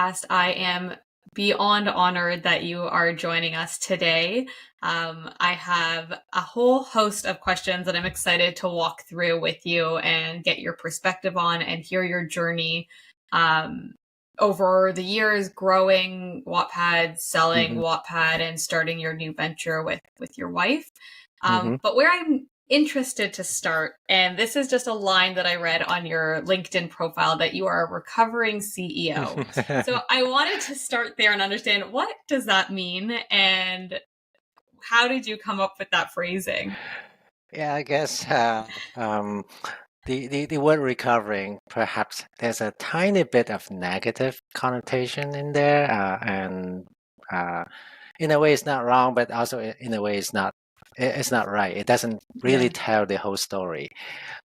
podcast. I am beyond honored that you are joining us today. I have a whole host of questions that I'm excited to walk through with you and get your perspective on and hear your journey over the years growing Wattpad, selling Wattpad, and starting your new venture with your wife. But where I'm interested to start, and this is just a line that I read on your LinkedIn profile, that you are a recovering CEO. So I wanted to start there and understand, what does that mean, and how did you come up with that phrasing? Yeah, I guess the word recovering, perhaps there's a tiny bit of negative connotation in there, and in a way it's not wrong, but also in a way it's not right. It doesn't really tell the whole story,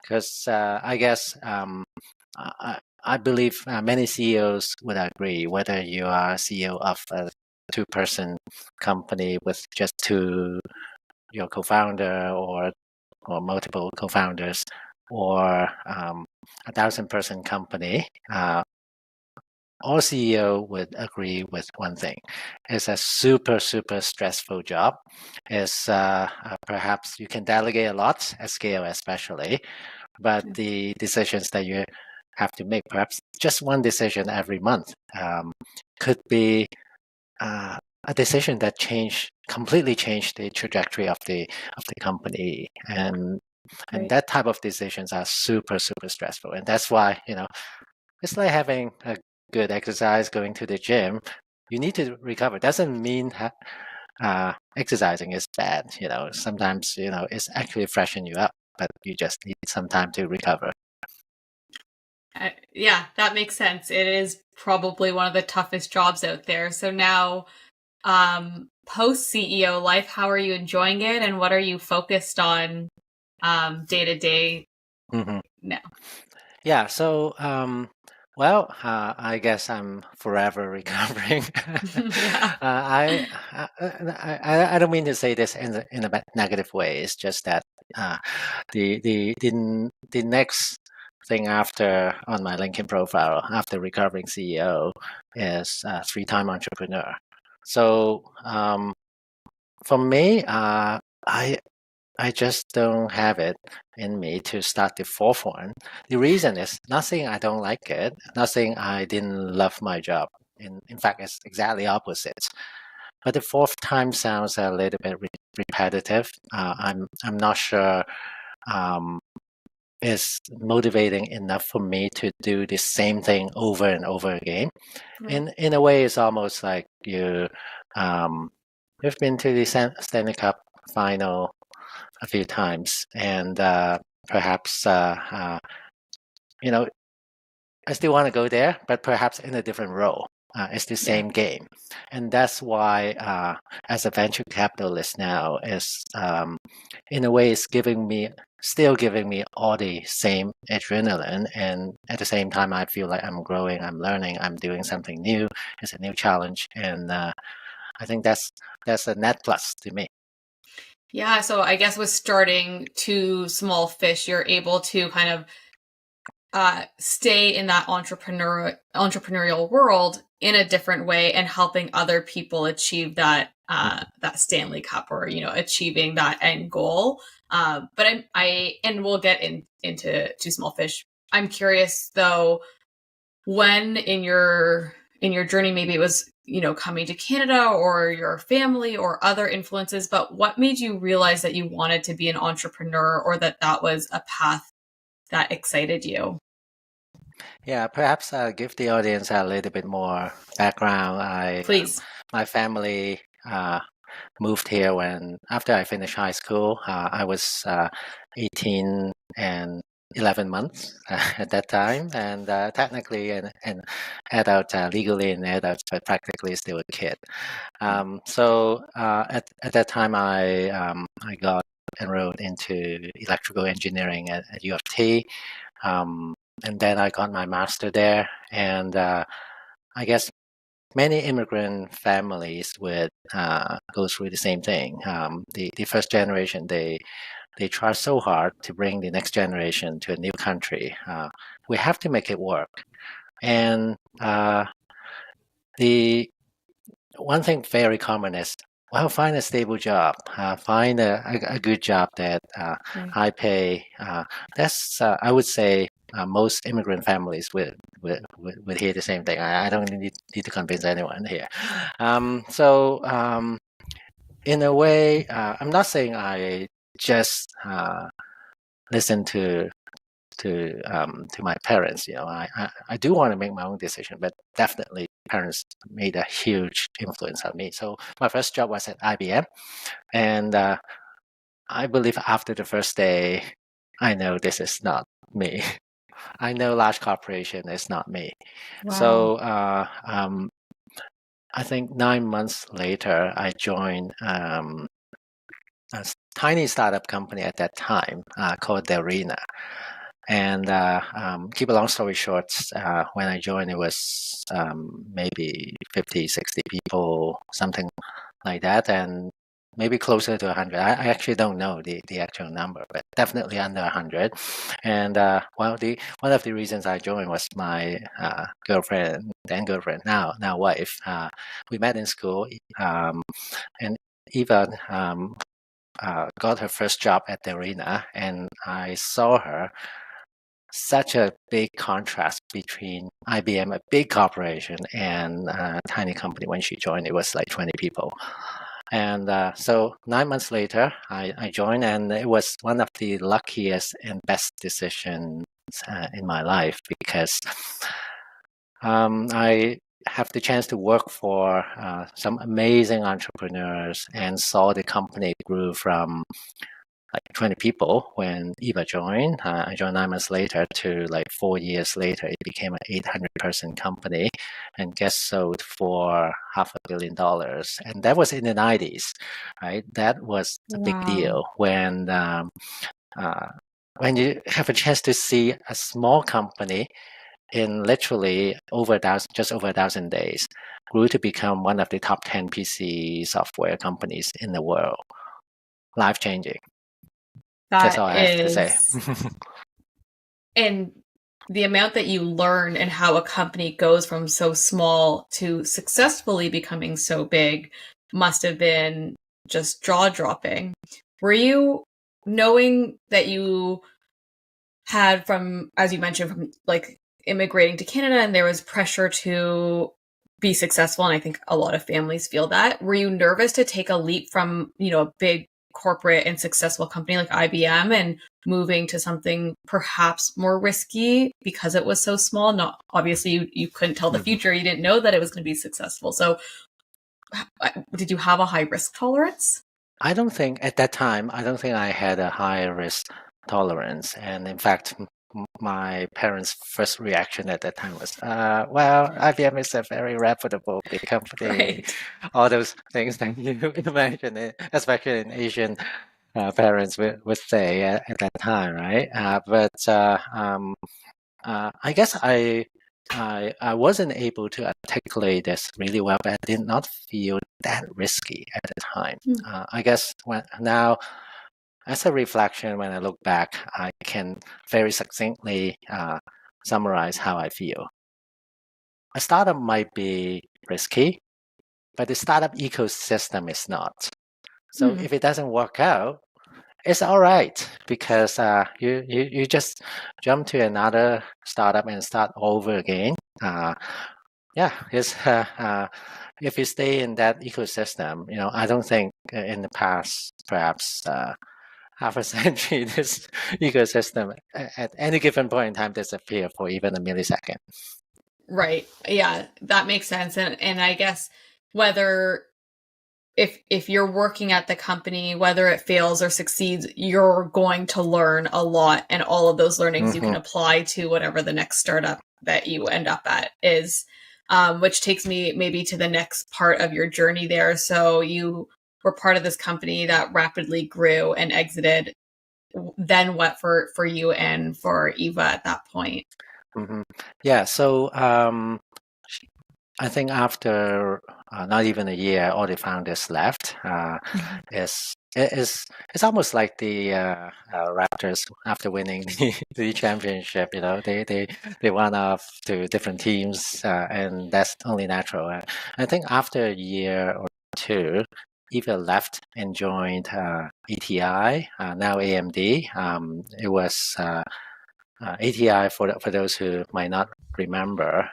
because I guess I believe many CEOs would agree, whether you are CEO of a two-person company with just your co-founder or multiple co-founders, or a 1,000-person company. All CEO would agree with one thing: it's a super stressful job. It's perhaps you can delegate a lot at scale, especially, but the decisions that you have to make, perhaps just one decision every month, could be a decision that completely changed the trajectory of the company, and that type of decisions are super stressful, and that's why it's like having a good exercise, going to the gym. You need to recover. Doesn't mean exercising is bad. Sometimes it's actually freshen you up, but you just need some time to recover. Yeah, that makes sense. It is probably one of the toughest jobs out there. So now, post CEO life, how are you enjoying it, and what are you focused on day to day now? Yeah, so I guess I'm forever recovering. I don't mean to say this in a negative way. It's just that the next thing after on my LinkedIn profile after recovering CEO is three-time entrepreneur. So for me, I just don't have it in me to start the fourth one. The reason is nothing I don't like it, nothing I didn't love my job. In fact, it's exactly opposite. But the fourth time sounds a little bit repetitive. I'm not sure it's motivating enough for me to do the same thing over and over again. In a way, it's almost like you've been to the Stanley Cup final a few times, and perhaps I still want to go there, but perhaps in a different role. It's the same game, and that's why, as a venture capitalist now, is in a way it's still giving me all the same adrenaline, and at the same time I feel like I'm growing, I'm learning, I'm doing something new. It's a new challenge, and I think that's a net plus to me. Yeah, so I guess with starting two small fish, you're able to kind of stay in that entrepreneurial world in a different way, and helping other people achieve that that Stanley Cup, or achieving that end goal. But and we'll get into two small fish. I'm curious though, when in your journey, maybe it was coming to Canada or your family or other influences, but what made you realize that you wanted to be an entrepreneur, or that was a path that excited you? Yeah, perhaps I'll give the audience a little bit more background. Please. My family moved here after I finished high school. I was 18 and 11 months at that time, and technically an adult, legally an adult, but practically still a kid. So at that time, I got enrolled into electrical engineering at U of T. And then I got my master there, and I guess many immigrant families would go through the same thing. The first generation, they try so hard to bring the next generation to a new country. We have to make it work, and the one thing very common is, well, find a stable job, find a good job that Right. high pay. That's I would say most immigrant families would hear the same thing. I don't need to convince anyone here. In a way, I'm not saying I just listen to my parents. I do want to make my own decision, but definitely parents made a huge influence on me. So my first job was at IBM, and I believe after the first day, I know this is not me. I know large corporation is not me. Wow. So I think 9 months later, I joined a tiny startup company at that time called Delrina. And keep a long story short, when I joined, it was maybe 50, 60 people, something like that, and maybe closer to 100. I actually don't know the actual number, but definitely under 100. And one of the reasons I joined was my girlfriend, then girlfriend, now wife. We met in school, and Eva got her first job at the arena, and I saw her such a big contrast between IBM, a big corporation, and a tiny company. When she joined, it was like 20 people. And so 9 months later, I joined, and it was one of the luckiest and best decisions in my life because I have the chance to work for some amazing entrepreneurs and saw the company grew from like 20 people when Eva joined. I joined 9 months later to like 4 years later, it became an 800-person company and gets sold for $500 million. And that was in the 90s, right? That was a big Wow. deal when you have a chance to see a small company in literally just over 1,000 days, grew to become one of the top 10 PC software companies in the world. Life changing. That's That all I have to say. is, and the amount that you learn and how a company goes from so small to successfully becoming so big must have been just jaw dropping. Were you, knowing that you had, from, as you mentioned, from like immigrating to Canada and there was pressure to be successful, and I think a lot of families feel that, were you nervous to take a leap from, a big corporate and successful company like IBM and moving to something perhaps more risky because it was so small? Not obviously, you couldn't tell the future, you didn't know that it was going to be successful. So did you have a high risk tolerance? I don't think at that time, I don't think I had a high risk tolerance. And in fact, my parents' first reaction at that time was, well, IBM is a very reputable big company. Right. All those things that you imagine, especially in Asian parents would say at that time, right? I guess I wasn't able to articulate this really well, but I did not feel that risky at the time. Mm. I guess now, as a reflection, when I look back, I can very succinctly summarize how I feel. A startup might be risky, but the startup ecosystem is not. So Mm. if it doesn't work out, it's all right because you just jump to another startup and start over again. Yeah, it's if you stay in that ecosystem, I don't think in the past perhaps half a century this ecosystem at any given point in time disappear for even a millisecond. Right. Yeah, that makes sense. And I guess whether, if you're working at the company, whether it fails or succeeds, you're going to learn a lot, and all of those learnings you can Mm-hmm. apply to whatever the next startup that you end up at is. Which takes me maybe to the next part of your journey there. So you were part of this company that rapidly grew and exited. Then what for you and for Eva at that point? Mm-hmm. Yeah, so I think after not even a year, all the founders left. Mhm. It's almost like the Raptors after winning the championship. They went off to different teams, and that's only natural. I think after a year or two, Eva left and joined ATI, now AMD. It was ATI, for those who might not remember,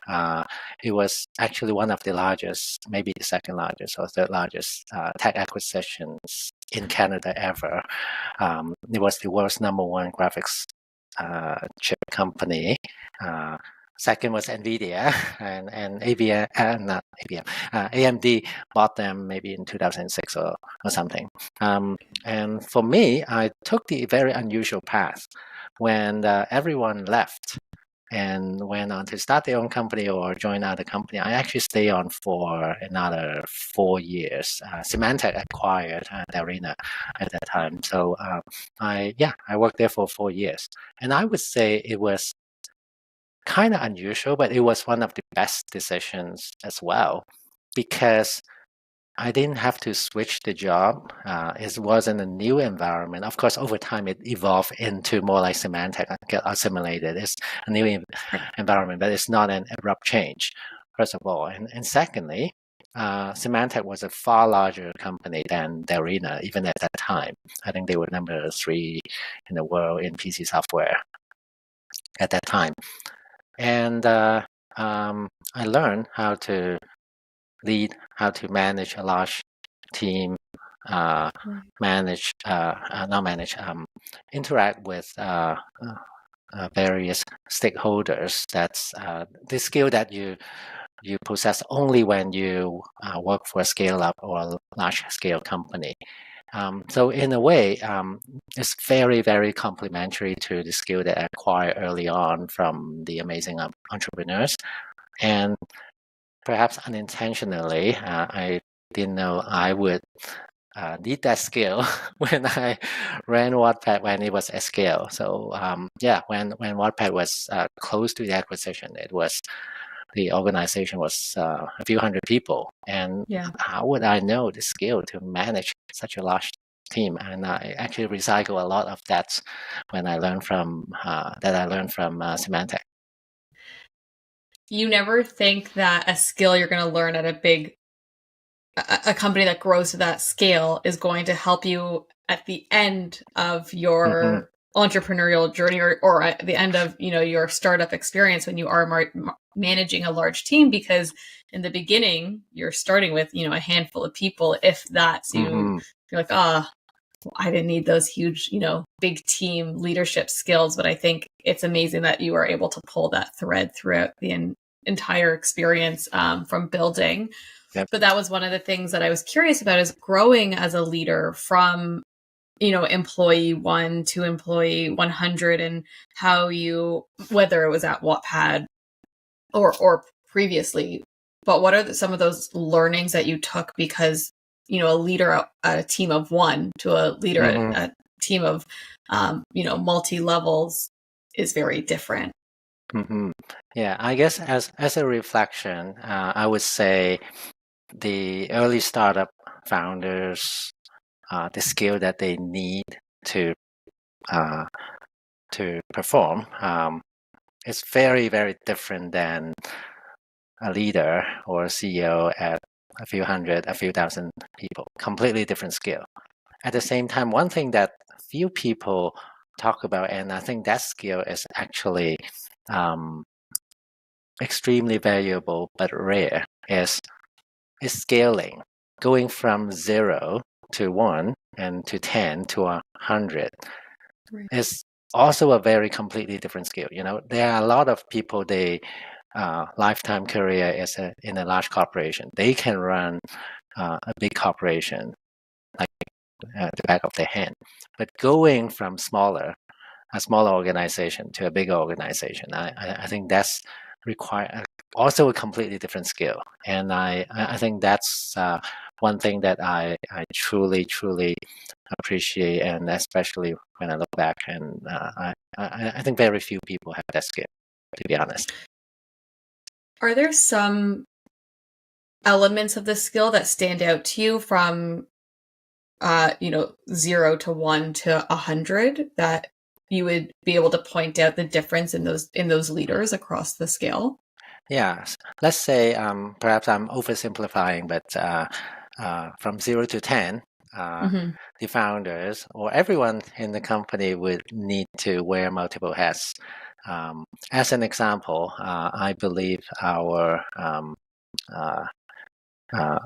it was actually one of the largest, maybe the second largest or third largest tech acquisitions in Canada ever. It was the world's number one graphics chip company. Second was NVIDIA, and ABM, not ABM, AMD bought them maybe in 2006 or something. And for me, I took the very unusual path when everyone left and went on to start their own company or join other company. I actually stayed on for another 4 years. Symantec acquired Arena at that time. So I worked there for 4 years. And I would say it was kind of unusual, but it was one of the best decisions as well, because I didn't have to switch the job. It wasn't a new environment. Of course, over time, it evolved into more like Symantec, get assimilated. It's a new environment, but it's not an abrupt change, first of all. And secondly, Symantec was a far larger company than Arena, even at that time. I think they were number 3 in the world in PC software at that time. And I learned how to lead, how to manage a large team, interact with various stakeholders. That's the skill that you possess only when you work for a scale up or a large scale company. So in a way, it's very, very complementary to the skill that I acquired early on from the amazing entrepreneurs. And perhaps unintentionally, I didn't know I would need that skill when I ran Wattpad when it was at scale. So when Wattpad was close to the acquisition, the organization was a few hundred people, and how would I know the skill to manage such a large team? And I actually recycle a lot of that when I learned from Symantec. You never think that a skill you're going to learn at a company that grows to that scale is going to help you at the end of your entrepreneurial journey, or at the end of your startup experience when you are managing a large team, because in the beginning you're starting with a handful of people, if that. So you're like, I didn't need those huge big team leadership skills. But I think it's amazing that you are able to pull that thread throughout the entire experience from building. Yep. But that was one of the things that I was curious about, is growing as a leader from employee 1 to employee 100, and how whether it was at Wattpad or previously, but what are some of those learnings that you took? Because a leader at a team of 1 to a leader at a team of multi levels is very different. Yeah, I guess as a reflection, I would say the early startup founders, the skill that they need to perform, is very, very different than a leader or a CEO at a few hundred, a few thousand people. Completely different skill. At the same time, one thing that few people talk about, and I think that skill is actually extremely valuable but rare, is scaling, going from 0 to 1 and to 10 to 100. Right. Is also a very completely different skill. There are a lot of people, lifetime career is in a large corporation. They can run a big corporation like the back of their hand. But going from a smaller organization to a bigger organization, I think that's require also a completely different skill. And I think that's one thing that I truly, truly appreciate, and especially when I look back, and I think very few people have that skill, to be honest. Are there some elements of the skill that stand out to you from 0 to 1 to 100 that you would be able to point out the difference in those leaders across the scale? Yeah, let's say perhaps I'm oversimplifying, but from 0 to 10, Mm-hmm. the founders or everyone in the company would need to wear multiple hats. As an example, I believe our uh, uh,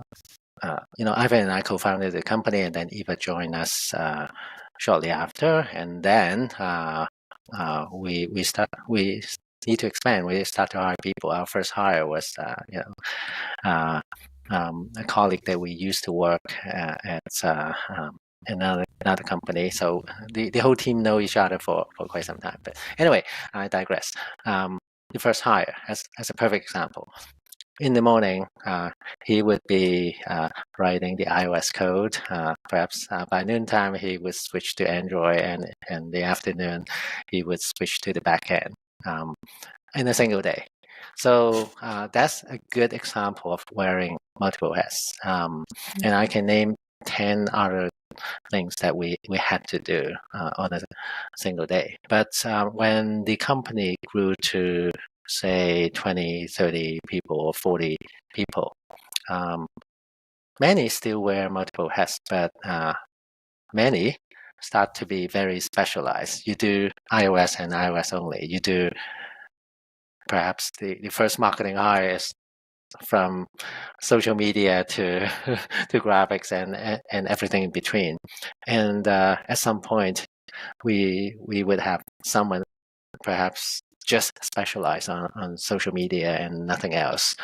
Ivan and I co-founded the company, and then Eva joined us shortly after, and then we need to expand. We start to hire people. Our first hire was uh, a colleague that we used to work at another company. So the whole team know each other for quite some time. But anyway, I digress. The first hire, as a perfect example. In the morning, he would be writing the iOS code. Perhaps by noontime, he would switch to Android, and in the afternoon, he would switch to the backend in a single day. So that's a good example of wearing multiple hats. And I can name 10 other things that we had to do on a single day. But when the company grew to, say, 20, 30 people or 40 people, many still wear multiple hats, but many start to be very specialized. You do iOS and iOS only. You do perhaps the first marketing hire is from social media to to graphics and everything in between. And at some point, we would have someone perhaps just specialize on social media and nothing else.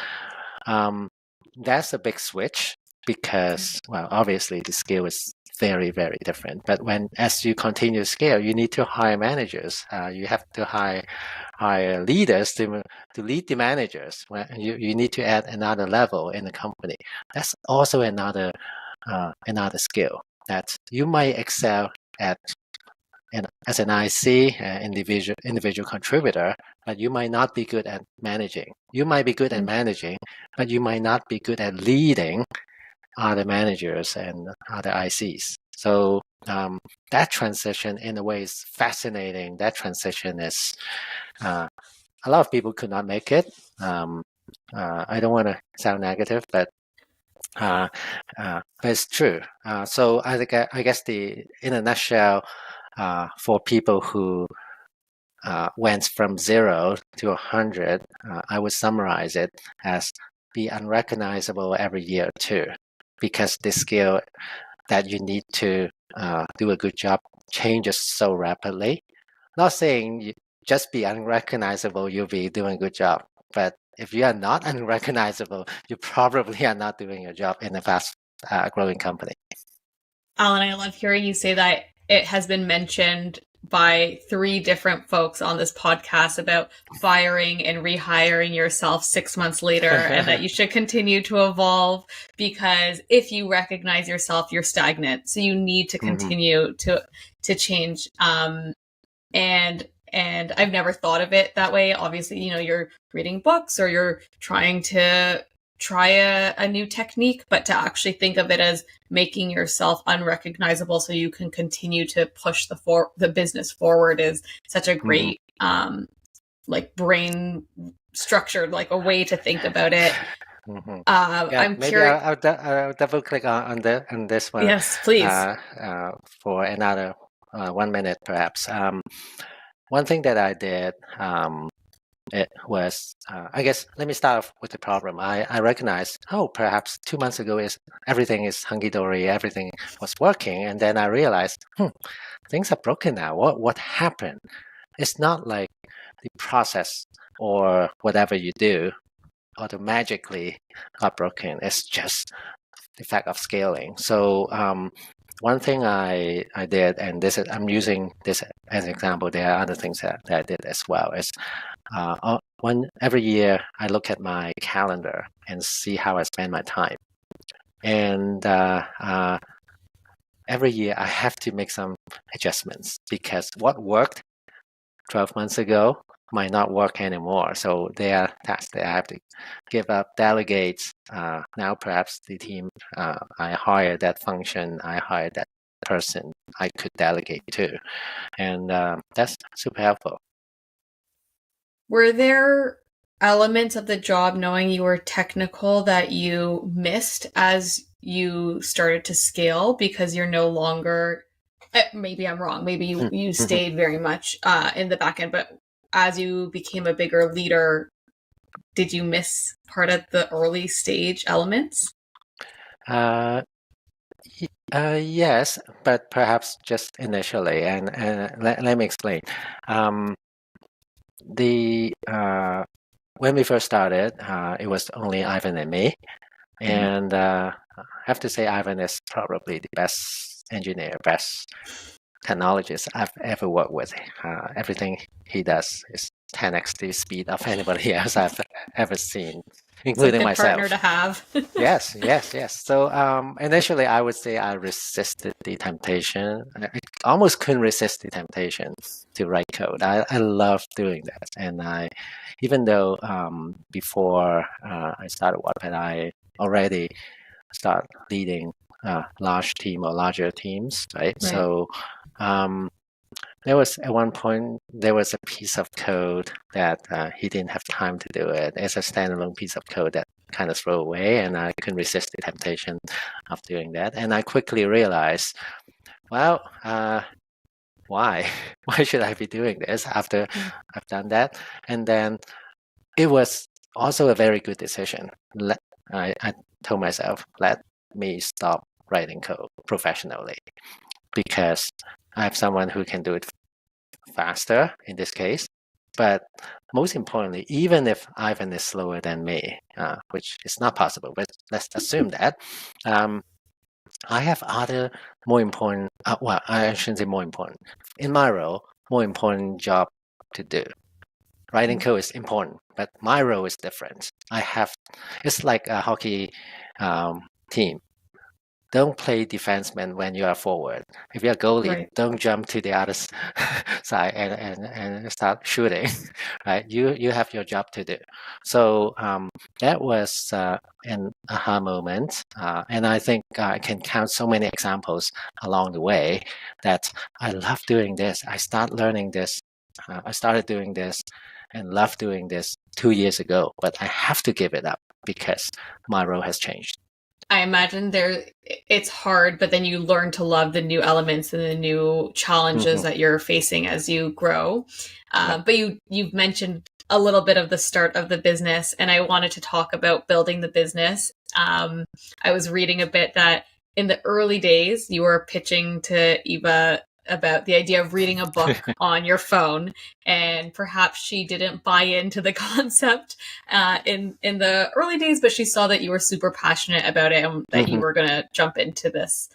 That's a big switch because, well, obviously the scale is very, very different. But as you continue to scale, you need to hire managers. You have to hire leaders to lead the managers. You need to add another level in the company. That's also another skill that you might excel at as an IC, individual contributor, but you might not be good at managing. You might be good at managing, but you might not be good at leading other managers and other ICs. So that transition, in a way, is fascinating. That transition is a lot of people could not make it. I don't want to sound negative, but it's true. So I guess in a nutshell, for people who went from 0 to 100, I would summarize it as be unrecognizable every year or two, because the skill that you need to do a good job changes so rapidly. Not saying you just be unrecognizable, you'll be doing a good job. But if you are not unrecognizable, you probably are not doing your job in a fast growing company. Alan, I love hearing you say that. It has been mentioned by 3 different folks on this podcast about firing and rehiring yourself 6 months later, and that you should continue to evolve, because if you recognize yourself, you're stagnant. So you need to continue to change. And I've never thought of it that way. Obviously, you're reading books or you're trying to try a new technique, but to actually think of it as making yourself unrecognizable so you can continue to push the business forward is such a great brain structured, like a way to think about it. I'm maybe curious. I'll double click on this one. Yes, please. For another 1 minute, perhaps. One thing that I did, it was, I guess, let me start off with the problem. I recognized, perhaps 2 months ago everything is hunky-dory, everything was working. And then I realized, things are broken now. What happened? It's not like the process or whatever you do automatically got broken. It's just the fact of scaling. So one thing I did, and I'm using this as an example, there are other things that I did as well, is every year I look at my calendar and see how I spend my time. And every year I have to make some adjustments, because what worked 12 months ago might not work anymore. So they are tasks that I have to give up, delegate. Now perhaps the team, I hire that function, I hire that person I could delegate to. And that's super helpful. Were there elements of the job, knowing you were technical, that you missed as you started to scale because you're no longer, maybe I'm wrong, maybe you stayed very much in the back end, but as you became a bigger leader, did you miss part of the early stage elements? Yes, but perhaps just initially. And let me explain. When we first started, it was only Ivan and me. And I have to say, Ivan is probably the best engineer, best technologist I've ever worked with. Everything he does is 10x the speed of anybody else I've ever seen, It's a including good partner myself. to have. Yes. So initially, I would say I resisted the temptation. I almost couldn't resist the temptation to write code. I love doing that, and even though before I started Wattpad, I already start leading large team or larger teams, right? So there was at one point there was a piece of code that he didn't have time to do it. It's a standalone piece of code that kind of throw away, and I couldn't resist the temptation of doing that. And I quickly realized, well, why? Why should I be doing this after I've done that? And then it was also a very good decision. I told myself, let me stop writing code professionally because I have someone who can do it faster in this case. But most importantly, even if Ivan is slower than me, which is not possible, but let's assume that, I have other more important, well, I shouldn't say more important. In my role, more important job to do. Writing code is important, but my role is different. It's like a hockey team. Don't play defenseman when you are forward. If you're a goalie, don't jump to the other side and start shooting. Right? You have your job to do. So that was an aha moment, and I think I can count so many examples along the way that I love doing this. I start learning this. I started doing this and love doing this 2 years ago, but I have to give it up because my role has changed. I imagine it's hard, but then you learn to love the new elements and the new challenges that you're facing as you grow. But you've mentioned a little bit of the start of the business, and I wanted to talk about building the business. I was reading a bit that in the early days, you were pitching to Eva about the idea of reading a book on your phone, and perhaps she didn't buy into the concept in the early days, but she saw that you were super passionate about it and that you were going to jump into this.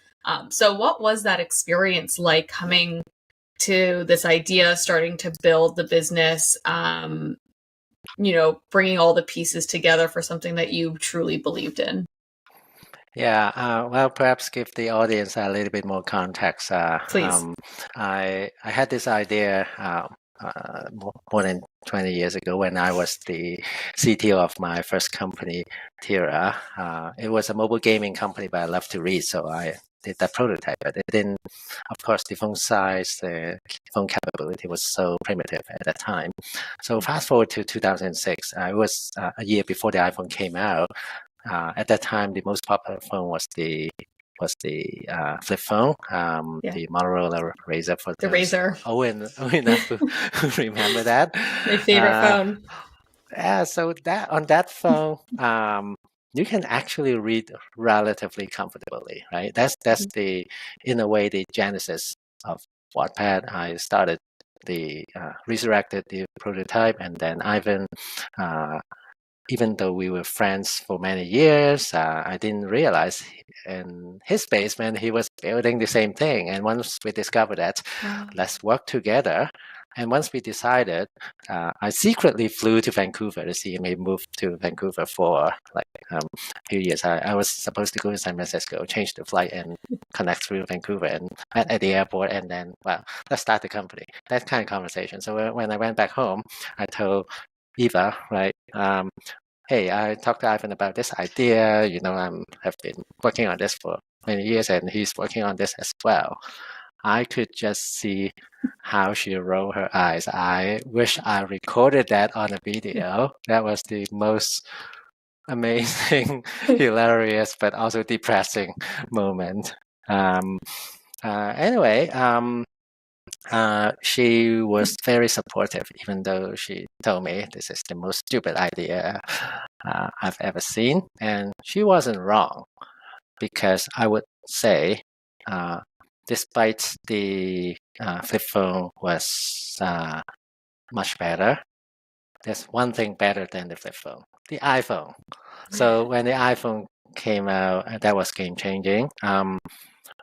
So what was that experience like, coming to this idea, starting to build the business, bringing all the pieces together for something that you truly believed in? Yeah, well, perhaps give the audience a little bit more context. Please. I had this idea more than 20 years ago when I was the CTO of my first company, Tira. It was a mobile gaming company, but I love to read, so I did that prototype. But it didn't, of course, the phone size, the phone capability was so primitive at that time. So fast forward to 2006, it was a year before the iPhone came out. At that time, the most popular phone was the flip phone, the Motorola Razr for the Razr. Enough who remember that. My favorite phone. Yeah, so on that phone, you can actually read relatively comfortably, right? That's in a way the genesis of Wattpad. I started resurrected the prototype, and then Ivan. Even though we were friends for many years, I didn't realize in his basement he was building the same thing. And once we discovered that, let's work together, And once we decided, I secretly flew to Vancouver to see me move to Vancouver for like a few years. I was supposed to go to San Francisco, change the flight, and connect through Vancouver and at the airport, and then, well, let's start the company. That kind of conversation. So when I went back home, I told Eva, right, hey, I talked to Ivan about this idea. Have been working on this for many years, and he's working on this as well. I could just see how she rolled her eyes. I wish I recorded that on a video. That was the most amazing, hilarious, but also depressing moment. Anyway, she was very supportive, even though she told me this is the most stupid idea I've ever seen. And she wasn't wrong, because I would say, despite the flip phone was much better, there's one thing better than the flip phone: the iPhone. So when the iPhone came out, that was game changing.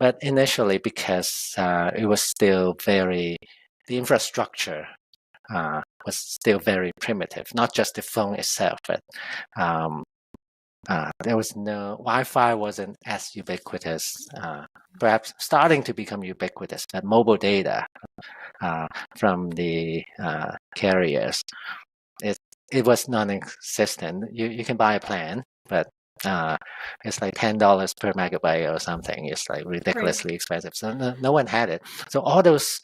But initially, because it was still the infrastructure was still very primitive, not just the phone itself, but there was no Wi-Fi wasn't as ubiquitous, perhaps starting to become ubiquitous, but mobile data from the carriers, it was non-existent. You can buy a plan, but it's like $10 per megabyte or something. It's like ridiculously expensive. So no one had it. So all those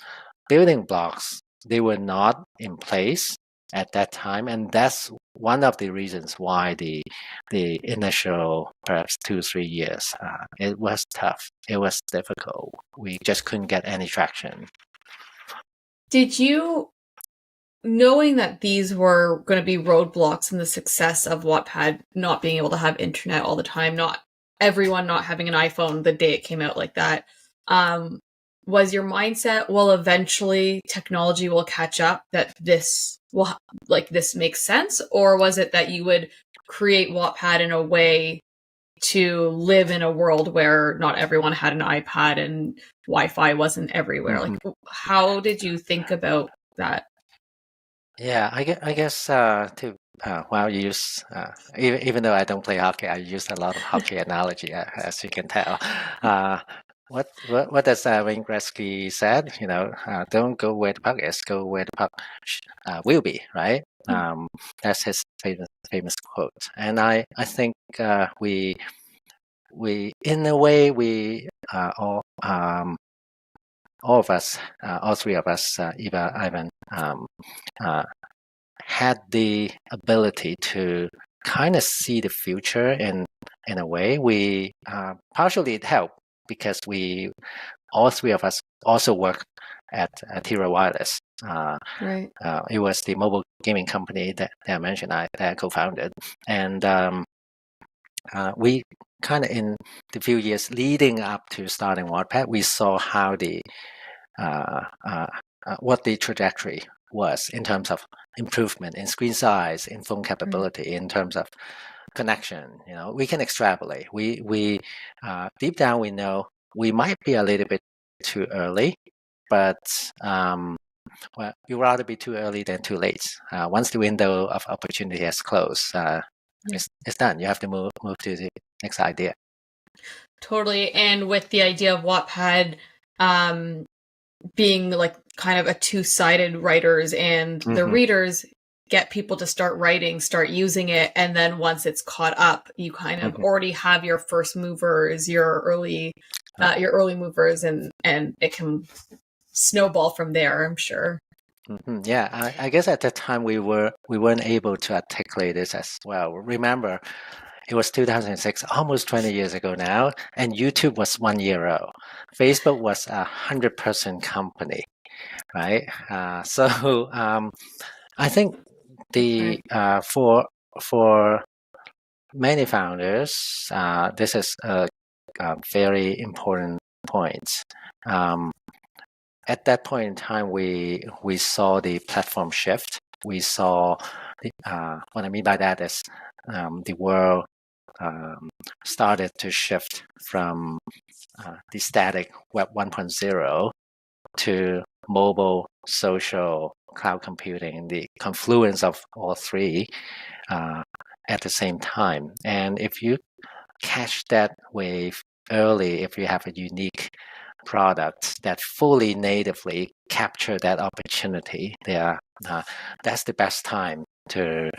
building blocks, they were not in place at that time, and that's one of the reasons why the initial perhaps 2-3 years it was tough. It was difficult. We just couldn't get any traction. Did you, knowing that these were going to be roadblocks in the success of Wattpad, not being able to have internet all the time, not everyone not having an iPhone the day it came out like that, was your mindset, well, eventually technology will catch up, that this will, like, this makes sense? Or was it that you would create Wattpad in a way to live in a world where not everyone had an iPad and Wi-Fi wasn't everywhere? Like, how did you think about that? Yeah, I guess to well, you use even though I don't play hockey, I use a lot of hockey analogy, as you can tell. What does Wayne Gretzky said? Don't go where the puck is, go where the puck will be. Right? That's his famous quote. And I think we in a way we all of us, all three of us, Eva, Ivan, had the ability to kind of see the future in a way. We partially it helped because all three of us also work at Tira Wireless. Right. It was the mobile gaming company that I mentioned that I co-founded, and we kind of in the few years leading up to starting Wattpad, we saw how what the trajectory was in terms of improvement in screen size, in phone capability, in terms of connection. We can extrapolate. We deep down we know we might be a little bit too early, but well, you'd rather be too early than too late. Once the window of opportunity has closed, it's done. You have to move to the next idea. Totally. And with the idea of Wattpad being like kind of a two-sided writers, and the readers get people to start writing, start using it, and then once it's caught up, you kind of already have your first movers, your early movers, and it can snowball from there, I'm sure. Yeah, I guess at that time we weren't able to articulate this as well. Remember, it was 2006, almost 20 years ago now, and YouTube was 1 year old. Facebook was 100-person company, right? So I think the for many founders, this is a very important point. At that point in time, we saw the platform shift. We saw what I mean by that is the world started to shift from the static Web 1.0 to mobile, social, cloud computing, the confluence of all three at the same time. And if you catch that wave early, if you have a unique product that fully natively capture that opportunity, that's the best time to,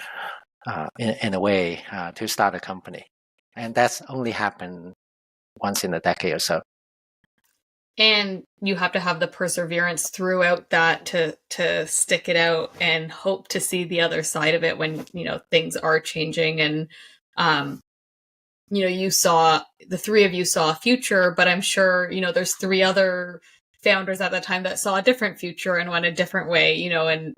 in a way, to start a company. And that's only happened once in a decade or so. And you have to have the perseverance throughout that to stick it out and hope to see the other side of it when, things are changing. And, you saw, the three of you saw a future, but I'm sure, there's three other founders at the time that saw a different future and went a different way,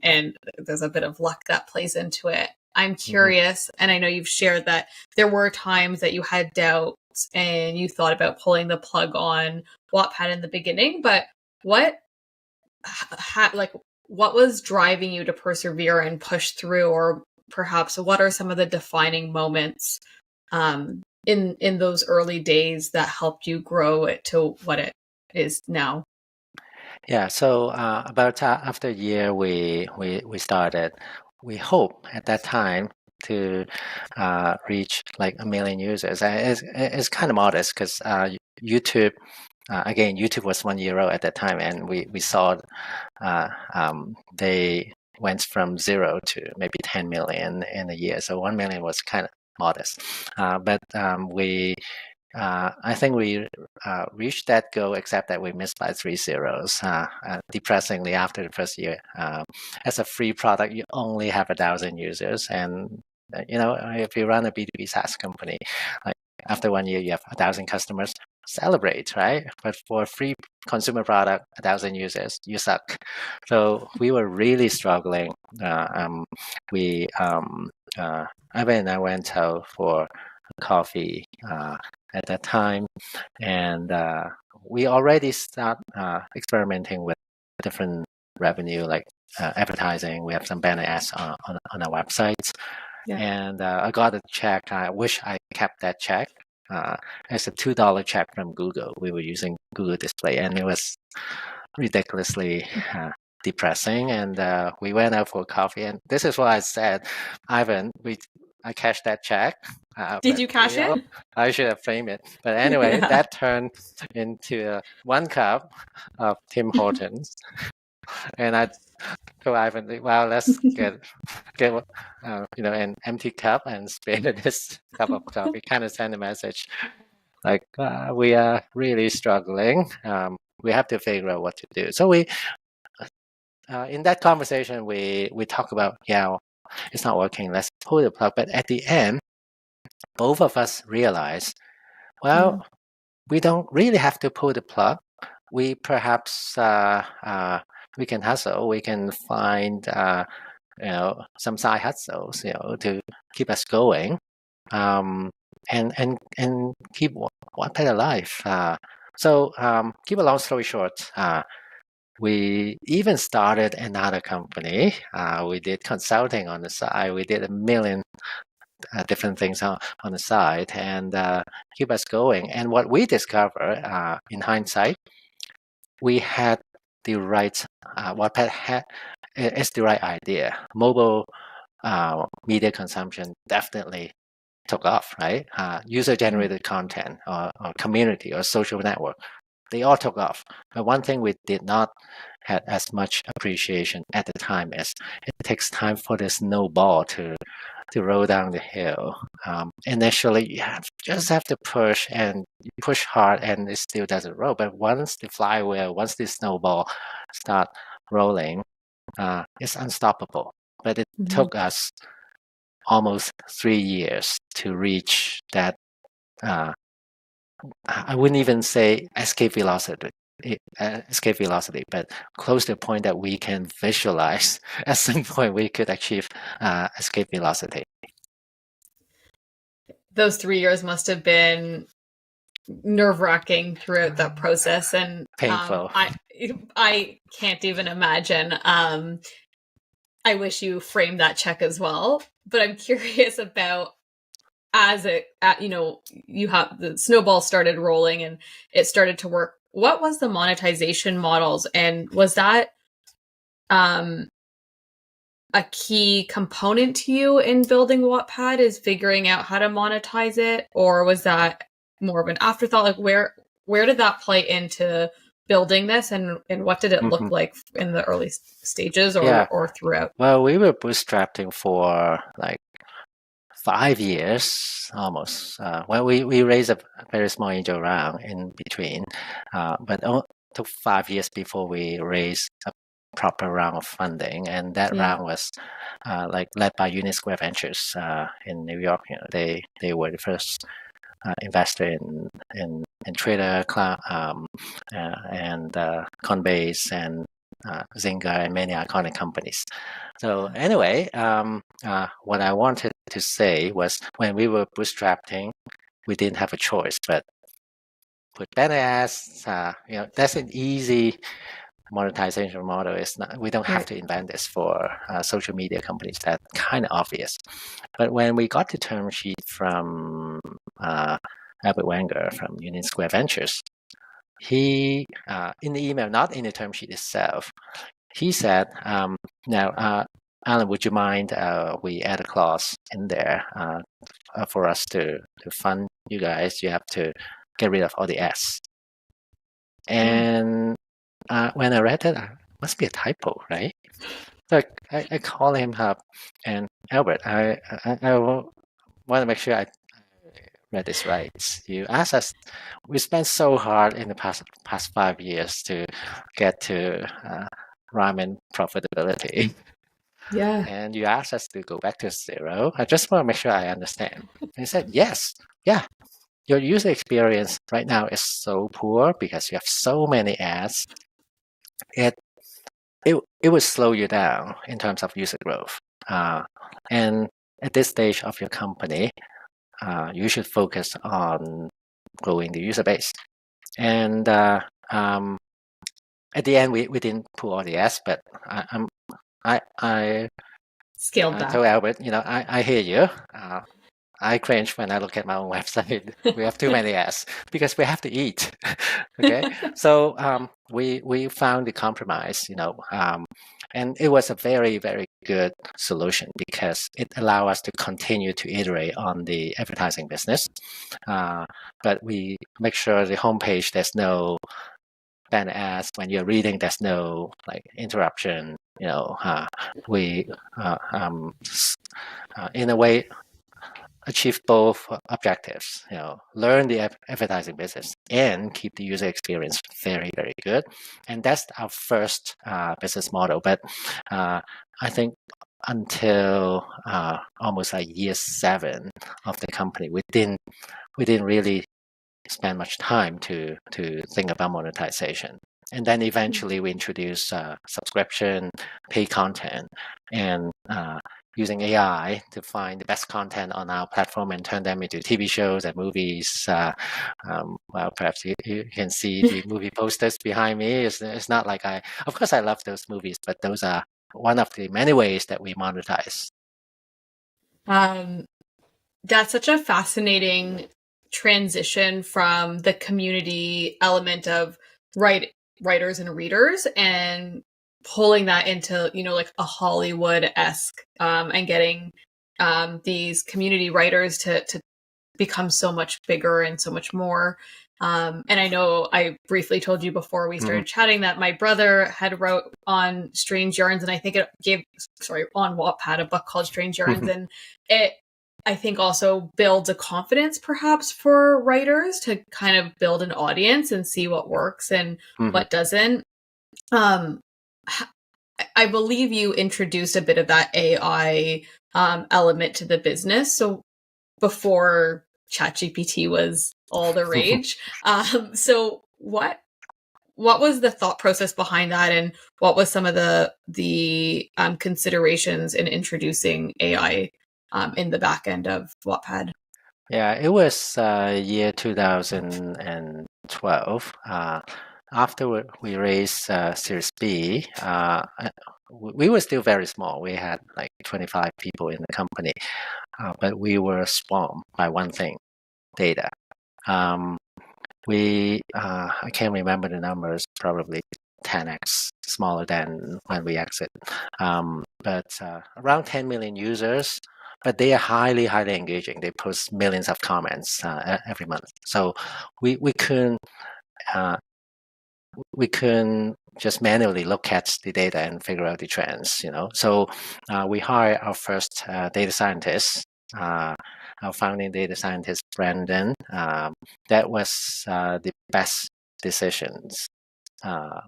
and there's a bit of luck that plays into it. I'm curious, and I know you've shared that there were times that you had doubts and you thought about pulling the plug on Wattpad in the beginning, but what was driving you to persevere and push through, or perhaps what are some of the defining moments in those early days that helped you grow it to what it is now? Yeah, so about after a year, we started. We hope at that time to reach like 1 million users. It's kind of modest because YouTube, again, YouTube was 1 year old at that time, and we saw they went from 0 to maybe 10 million in a year. So 1 million was kind of modest, but I think we reached that goal, except that we missed by 3 zeros. Depressingly, after the first year, as a free product, you only have 1,000 users, and if you run a B2B SaaS company, like after 1 year, you have 1,000 customers. Celebrate, right? But for a free consumer product, 1,000 users, you suck. So we were really struggling. Ivan and I went out for coffee at that time, and we already start experimenting with different revenue, like advertising. We have some banner ads on our websites. Yeah. And I got a check. I wish I kept that check. It's a $2 check from Google. We were using Google Display, and it was ridiculously depressing. And we went out for coffee, and this is what I said, Ivan. I cashed that check. Did you cash it? I should have framed it. But anyway, that turned into 1 cup of Tim Hortons. And I told Ivan, well, let's get an empty cup and spill this cup of coffee. Kind of send a message like, we are really struggling. We have to figure out what to do. So we, in that conversation, we talk about, it's not working. Let's pull the plug. But at the end, both of us realize, we don't really have to pull the plug. We perhaps we can hustle. We can find some side hustles, to keep us going, and keep Wattpad alive. So keep a long story short, we even started another company. We did consulting on the side. We did 1 million different things on the side, and keep us going. And what we discovered in hindsight, we had the right, Wattpad is the right idea. Mobile media consumption definitely took off, right? User-generated content or community or social network, they all took off. But one thing we did not have as much appreciation at the time is it takes time for the snowball to roll down the hill. Initially, you just have to push, and you push hard, and it still doesn't roll. But once the snowball start rolling, it's unstoppable. But it took us almost 3 years to reach that. I wouldn't even say escape velocity, but close to the point that we can visualize at some point we could achieve escape velocity. Those 3 years must have been nerve-wracking throughout that process, and painful. I can't even imagine. I wish you framed that check as well, but I'm curious about, as you have the snowball started rolling and it started to work what was the monetization models, and was that a key component to you in building Wattpad, is figuring out how to monetize it, or was that more of an afterthought? Like where did that play into building this, and what did it look like in the early stages or throughout? Well, we were bootstrapping for like 5 years almost. Well, we raised a very small angel round in between, but it took 5 years before we raised a proper round of funding, and that round was like led by Union Square Ventures in New York. You know, they were the first investor in Twitter, and Coinbase and Zynga and many iconic companies. So anyway, what I wanted to say was when we were bootstrapping, we didn't have a choice but put banner ads. That's an easy monetization model. It's not, we don't have to invent this for social media companies. That's kind of obvious. But when we got the term sheet from Albert Wenger from Union Square Ventures, he in the email, not in the term sheet itself, he said, now, Alan, would you mind we add a clause in there for us to fund you guys? You have to get rid of all the S. And when I read it, must be a typo, right? So I call him up, and Albert, I want to make sure I read this right. You asked us, we spent so hard in the past 5 years to get to ramen profitability. Yeah. And you asked us to go back to zero. I just want to make sure I understand. And he said, yes, yeah. Your user experience right now is so poor because you have so many ads. It will slow you down in terms of user growth. And at this stage of your company, you should focus on growing the user base. And at the end, we didn't pull all the ads, but I Scaled back. told Albert, I hear you. I cringe when I look at my own website. We have too many ads because we have to eat. Okay, so we found the compromise, and it was a very, very good solution because it allowed us to continue to iterate on the advertising business, but we make sure the homepage there's no banner ads. When you're reading, there's no like interruption. We in a way achieve both objectives, learn the advertising business and keep the user experience very, very good. And that's our first business model. But I think until almost like year 7 of the company, we didn't really spend much time to think about monetization. And then eventually we introduced subscription, paid content, and using AI to find the best content on our platform and turn them into TV shows and movies. Well, perhaps you can see the movie posters behind me. It's not like of course I love those movies, but those are one of the many ways that we monetize. That's such a fascinating transition from the community element of writers and readers and pulling that into, like a Hollywood-esque and getting these community writers to become so much bigger and so much more. And I know I briefly told you before we started chatting that my brother had wrote on Strange Yarns, and I think it on Wattpad, a book called Strange Yarns, and it, I think, also builds a confidence perhaps for writers to kind of build an audience and see what works and what doesn't. I believe you introduced a bit of that AI element to the business. So before ChatGPT was all the rage. So what was the thought process behind that, and what was some of the considerations in introducing AI in the back end of Wattpad? Yeah, it was year 2012. After we raised Series B, we were still very small. We had like 25 people in the company, but we were swarmed by one thing: data. I can't remember the numbers, probably 10x smaller than when we exit. But around 10 million users, but they are highly engaging. They post millions of comments every month. So we couldn't just manually look at the data and figure out the trends, So we hired our first data scientist, our founding data scientist, Brandon. That was the best decisions.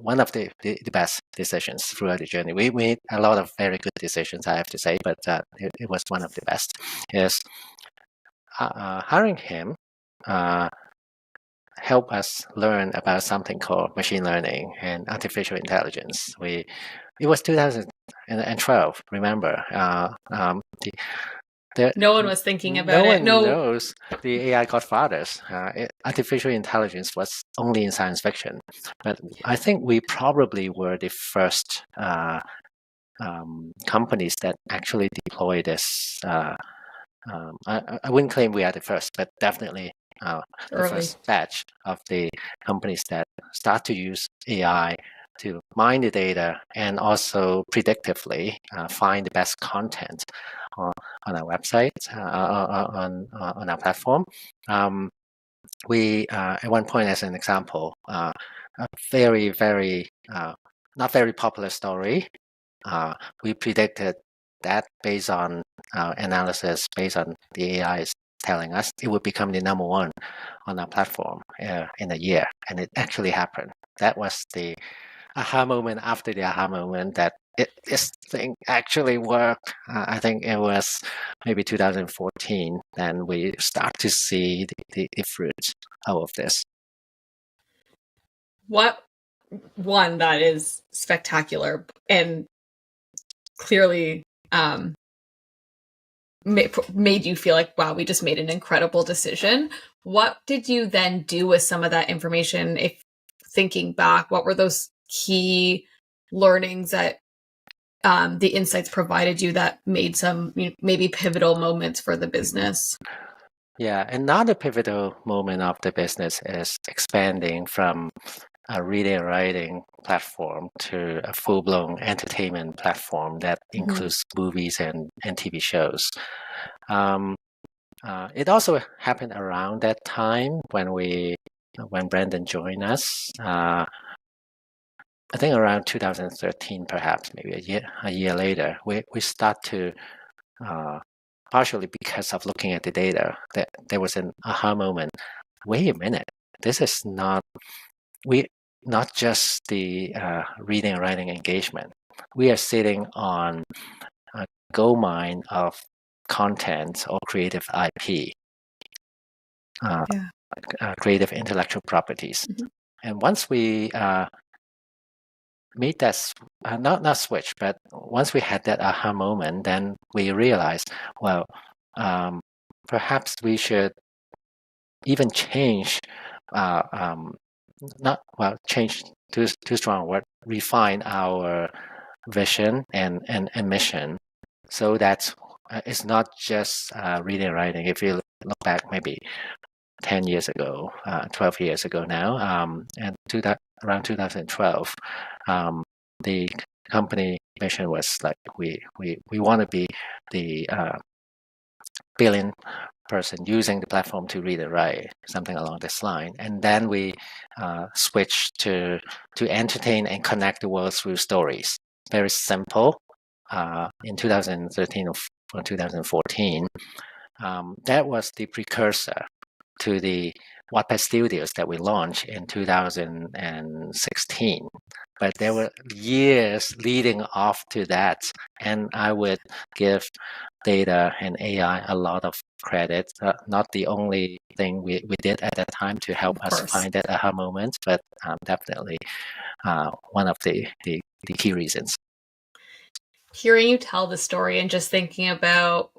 One of the best decisions throughout the journey. We made a lot of very good decisions, I have to say, but it was one of the best. Yes, hiring him help us learn about something called machine learning and artificial intelligence. It was 2012. Remember, no one was thinking about no it. one knows the AI godfathers. Artificial intelligence was only in science fiction, but I think we probably were the first companies that actually deploy this. I wouldn't claim we are the first, but definitely the Early. first batch of the companies that start to use AI to mine the data and also predictively find the best content on our website, on our platform. We at one point, as an example, a very not very popular story. We predicted that based on analysis, based on the AI is telling us, it would become the number one on our platform in a year, and it actually happened. That was the aha moment after the aha moment that this thing actually worked. I think it was maybe 2014, and we start to see the fruits out of this. What one that is spectacular and clearly made you feel like, wow, we just made an incredible decision. What did you then do with some of that information? If thinking back, what were those key learnings that the insights provided you that made some maybe pivotal moments for the business? Yeah, another pivotal moment of the business is expanding from a reading and writing platform to a full-blown entertainment platform that includes movies and TV shows. It also happened around that time when Brandon joined us. I think around 2013, perhaps maybe a year later, we start to partially because of looking at the data that there was an aha moment. Wait a minute, this is not just the reading and writing engagement. We are sitting on a gold mine of content or creative IP, creative intellectual properties. And once we made that not switch, but once we had that aha moment, then we realized, well, perhaps we should even change, change too strong a word, refine our vision and mission, so that it's not just reading and writing. If you look back, maybe 10 years ago, 12 years ago now, and around 2012, the company mission was like we want to be the billion person using the platform to read and write, something along this line. And then we switched to entertain and connect the world through stories. Very simple. In 2013 or 2014, that was the precursor to the Wattpad Studios that we launched in 2016. But there were years leading off to that, and I would give data and AI a lot of credit. Not the only thing we did at that time to help us find that aha moment, but definitely one of the key reasons. Hearing you tell the story and just thinking about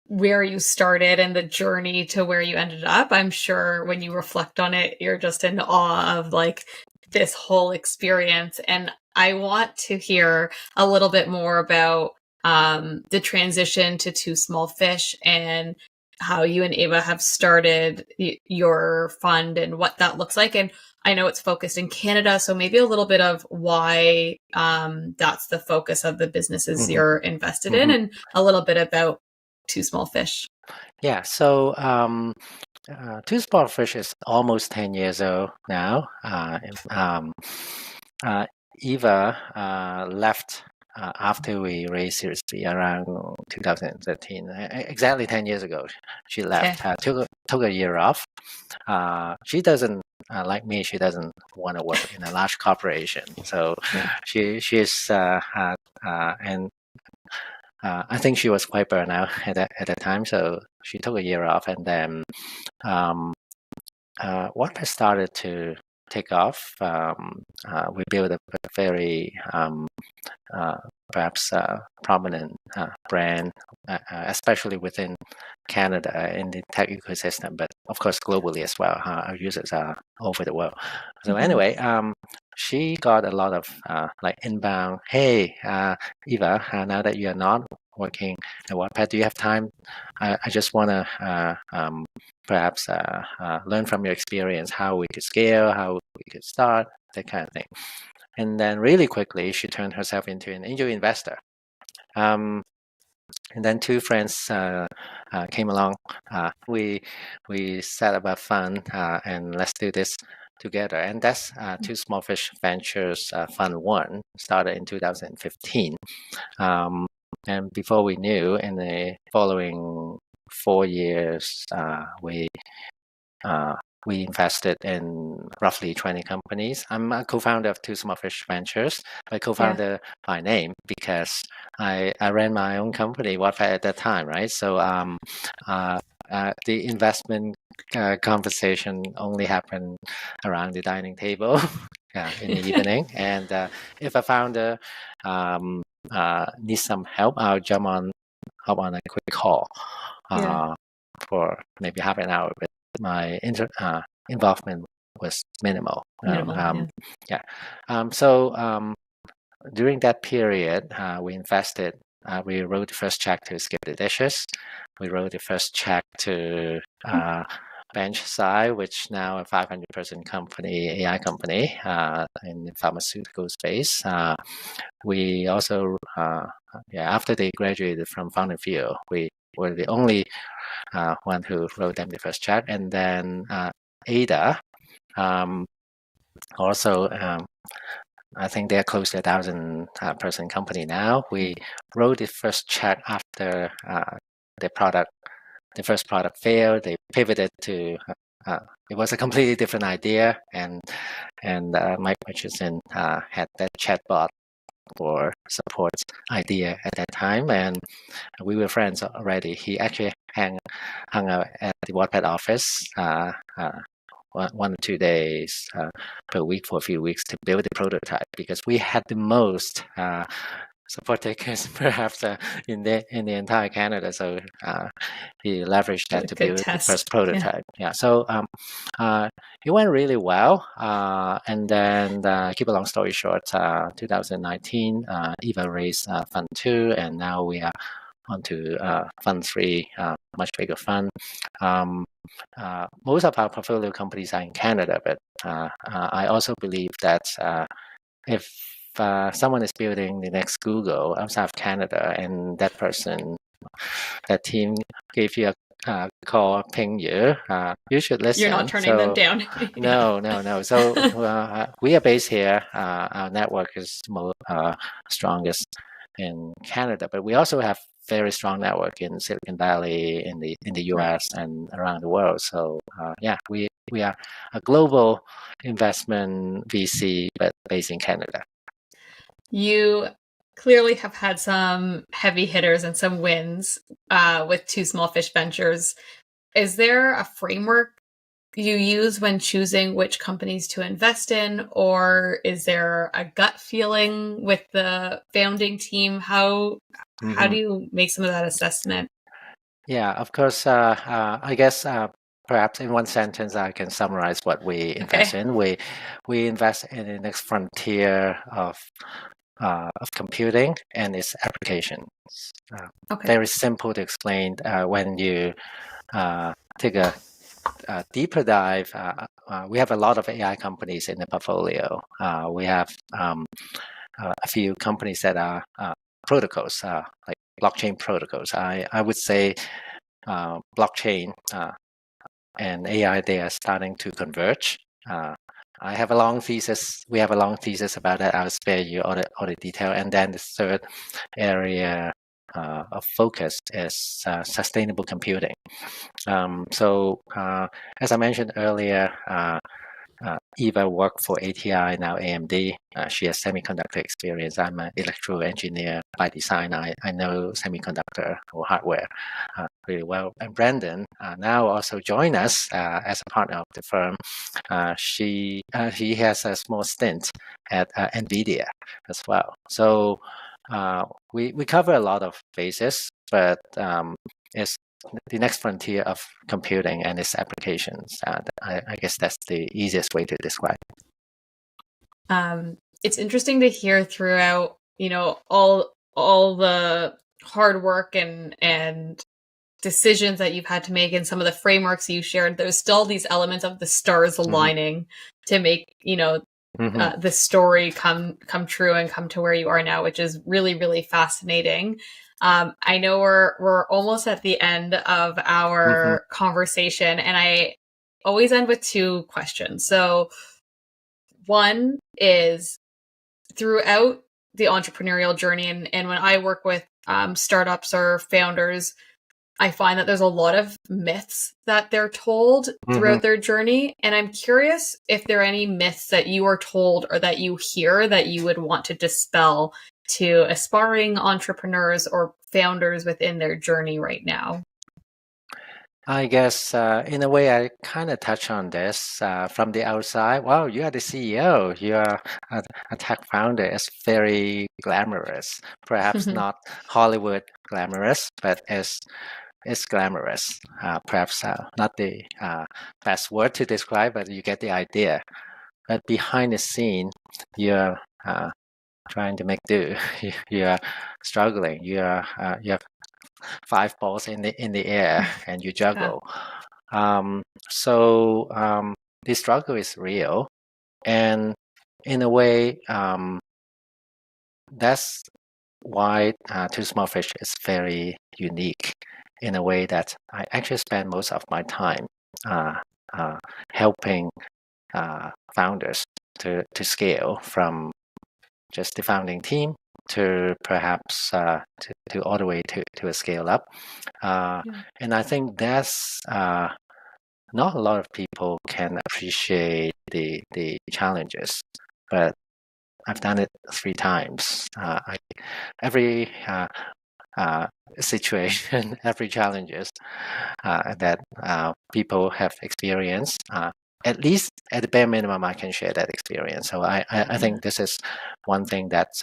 where you started and the journey to where you ended up, I'm sure when you reflect on it, you're just in awe of like this whole experience. And I want to hear a little bit more about the transition to Two Small Fish and how you and Ava have started your fund and what that looks like. And I know it's focused in Canada, so maybe a little bit of why that's the focus of the businesses Mm-hmm. you're invested in, Mm-hmm. and a little bit about Two Small Fish. Yeah. So Two Small Fish is almost 10 years old now. Eva left after we raised Series B around 2013, exactly 10 years ago. She left, Okay. took a year off. She doesn't, like me, she doesn't want to work in a large corporation. So Yeah. she's, and I think she was quite burnt out at the time. So she took a year off, and then Wattpad started to take off. We built a very perhaps prominent brand, especially within Canada in the tech ecosystem, but of course globally as well. Our users are over the world. So anyway, she got a lot of like inbound. Hey, Eva, now that you are not working at Wattpad, do you have time? I just want to perhaps learn from your experience how we could scale, how we could start, that kind of thing. And then really quickly, she turned herself into an angel investor. And then two friends came along. We set up a fund and let's do this together. And that's Two Small Fish Ventures Fund 1, started in 2015. And before we knew, in the following 4 years, we invested in roughly 20 companies. I'm a co-founder of Two Small Fish Ventures, but co-founder by name because I ran my own company, Wattpad, at that time, right? So the investment conversation only happened around the dining table in the evening. And if a founder needs some help, I'll hop on a quick call for maybe half an hour. But my involvement was minimal. So during that period, we invested. We wrote the first check to Skip the Dishes. We wrote the first check to Benchside, which now a 500-person company, AI company in the pharmaceutical space. We also, after they graduated from Founding Field, we were the only one who wrote them the first check. And then Ada, also, I think they're close to 1,000-person company now. We wrote the first check after the first product failed. They pivoted to it was a completely different idea, and Mike Richardson had that chatbot for support idea at that time, and we were friends already. He actually hung out at the Wattpad office 1 or 2 days per week for a few weeks to build the prototype because we had the most support takers perhaps in the entire Canada. So he leveraged that to build the first prototype. So it went really well. And then keep a long story short, 2019, Eva raised Fund 2, and now we are on to Fund 3, much bigger fund. Most of our portfolio companies are in Canada, but I also believe that if someone is building the next Google outside of Canada and that team gave you a call, ping you, you should listen. You're not turning them down. No. So we are based here. Our network is strongest in Canada, but we also have very strong network in Silicon Valley, in the US, and around the world. So we are a global investment VC, but based in Canada. You clearly have had some heavy hitters and some wins with Two Small Fish Ventures. Is there a framework you use when choosing which companies to invest in, or is there a gut feeling with the founding team? How do you make some of that assessment? Yeah, of course. I guess perhaps in one sentence I can summarize what we invest in. We invest in the next frontier of computing and its applications. Very simple to explain. When you take a deeper dive, we have a lot of AI companies in the portfolio. We have a few companies that are protocols, like blockchain protocols. I would say blockchain and AI, they are starting to converge. I have a long thesis. We have a long thesis about that. I'll spare you all the detail. And then the third area of focus is sustainable computing. So as I mentioned earlier, Eva worked for ATI, now AMD. She has semiconductor experience. I'm an electrical engineer by design. I know semiconductor or hardware really well. And Brandon now also joined us as a partner of the firm. He has a small stint at NVIDIA as well. So we cover a lot of bases, but it's the next frontier of computing and its applications. I guess that's the easiest way to describe it. It's interesting to hear throughout, all the hard work and decisions that you've had to make and some of the frameworks you shared. There's still these elements of the stars aligning to make, the story come true and come to where you are now, which is really, really fascinating. I know we're almost at the end of our conversation, and I always end with two questions. So one is, throughout the entrepreneurial journey, and when I work with startups or founders, I find that there's a lot of myths that they're told throughout their journey. And I'm curious if there are any myths that you are told or that you hear that you would want to dispel to aspiring entrepreneurs or founders within their journey right now. I guess in a way, I kind of touch on this from the outside. Wow, you are the CEO. You are a tech founder. It's very glamorous. Perhaps not Hollywood glamorous, but it's glamorous. Perhaps not the best word to describe, but you get the idea. But behind the scene, you're trying to make do. You are struggling. You have 5 balls in the air and you juggle. So the struggle is real, and in a way, that's why Too Small Fish is very unique in a way that I actually spend most of my time helping founders to scale from just the founding team to perhaps to all the way to a scale up. And I think that's not a lot of people can appreciate the challenges, but I've done it 3 times. Every situation, every challenges that people have experienced, at least at the bare minimum, I can share that experience. So I think this is one thing that's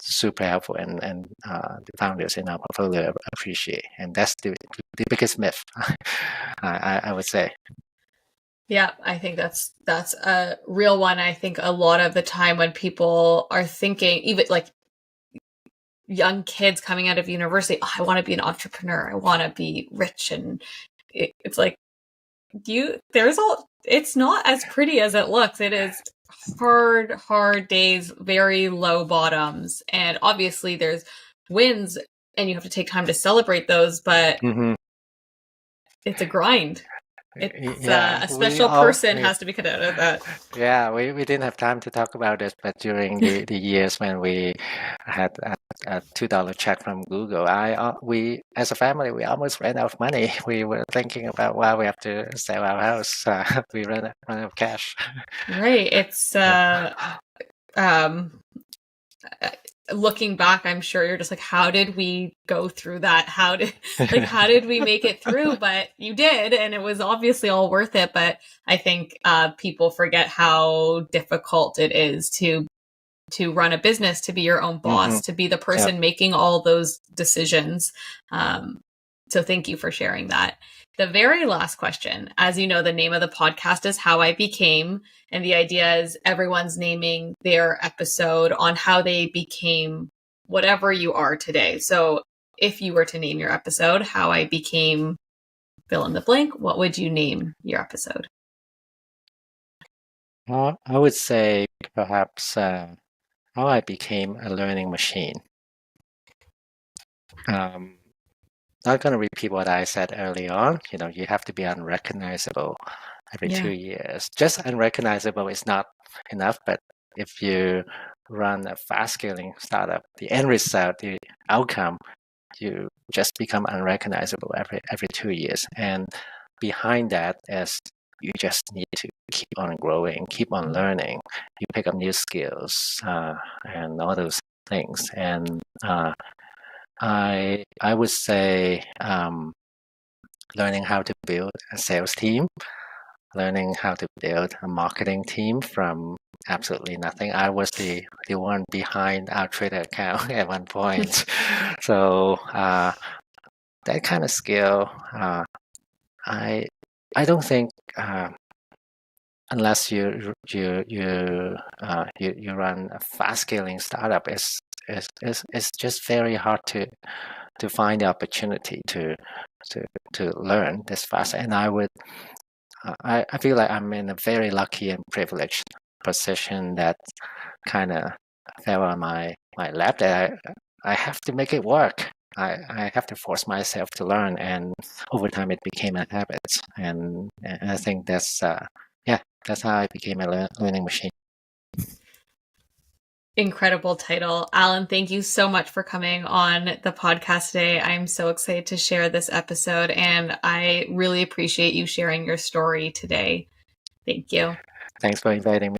super helpful, and the founders in our portfolio appreciate, and that's the biggest myth, I would say. Yeah, I think that's a real one. I think a lot of the time when people are thinking, even like young kids coming out of university, I want to be an entrepreneur, I want to be rich, and it's like it's not as pretty as it looks. It is hard days, very low bottoms, and obviously there's wins and you have to take time to celebrate those, but it's a grind. It's a special person has to be cut out of that. Yeah, we didn't have time to talk about this, but during the years when we had a $2 check from Google, we as a family, we almost ran out of money. We were thinking about why we have to sell our house. We ran out of cash. Right. It's looking back, I'm sure you're just like, how did we go through that? How did we make it through? But you did, and it was obviously all worth it. But I think people forget how difficult it is to run a business, to be your own boss, to be the person making all those decisions. So thank you for sharing that. The very last question, as you know, the name of the podcast is How I Became. And the idea is everyone's naming their episode on how they became whatever you are today. So if you were to name your episode, How I Became fill in the blank, what would you name your episode? Well, I would say perhaps how I became a learning machine. Not going to repeat what I said early on. You have to be unrecognizable every Yeah. 2 years. Just unrecognizable is not enough, but if you run a fast scaling startup, the end result, the outcome, you just become unrecognizable every 2 years. And behind that is you just need to keep on growing, keep on learning. You pick up new skills and all those things. And I would say learning how to build a sales team, learning how to build a marketing team from absolutely nothing. I was the one behind our Twitter account at one point. So that kind of skill, I don't think unless you run a fast scaling startup, it's just very hard to find the opportunity to learn this fast. And I feel like I'm in a very lucky and privileged position that kind of fell on my lap, that I have to make it work. I have to force myself to learn, and over time it became a habit. And I think that's how I became a learning machine. Incredible title. Alan, thank you so much for coming on the podcast today. I'm so excited to share this episode, and I really appreciate you sharing your story today. Thank you. Thanks for inviting me.